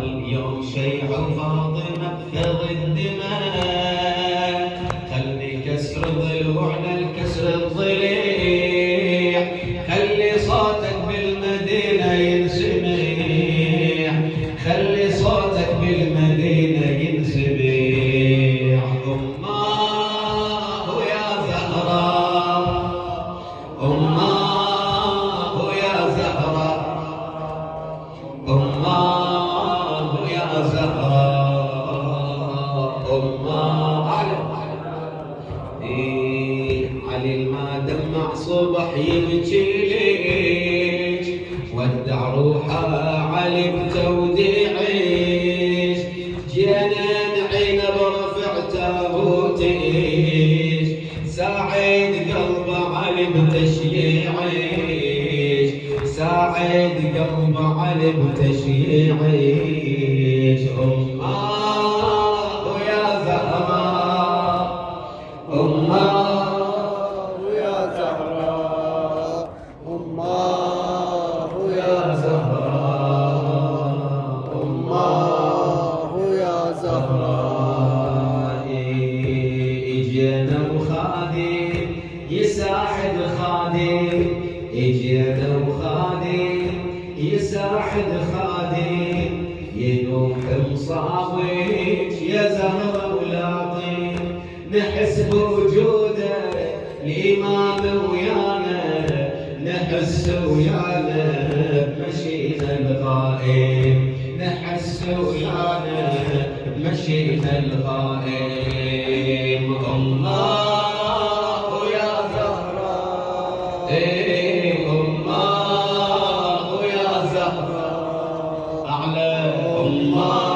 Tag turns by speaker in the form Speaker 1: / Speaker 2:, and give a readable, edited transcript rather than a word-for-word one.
Speaker 1: اليوم شيع فاطمة فض الدماء، خلي كسر ضلوعنا الكسر الضليع، خلي صوتك بالمدينة ينسمع، خلي صوتك بالمدينة ينسمع. أماه يا زهراء، أماه يا زهراء، أماه يا زهراء، أماه علي ما دمع صبح يبكي ليش، ودع روحه علي بتوديعيش، جينا نعين برفع تابوتيش، ساعد قلب علي بتشييعيش، ساعد قلب علي بتشييعيش. أماه يا زهراء، أماه
Speaker 2: يا زهراء، أماه يا
Speaker 1: زهراء،
Speaker 2: أماه يا زهراء.
Speaker 1: اجينا وخادم يساعد خادم، اجينا وخادم يساعد خادم، ينوح مصابك يا زهرة ولاطم، نحس بوجوده الإمام ويانا، نحس ويانا بمشينا الغائب، نحس ويانا بمشينا الغائب. الله يا زهراء، الله يا زهراء، أعلى الله.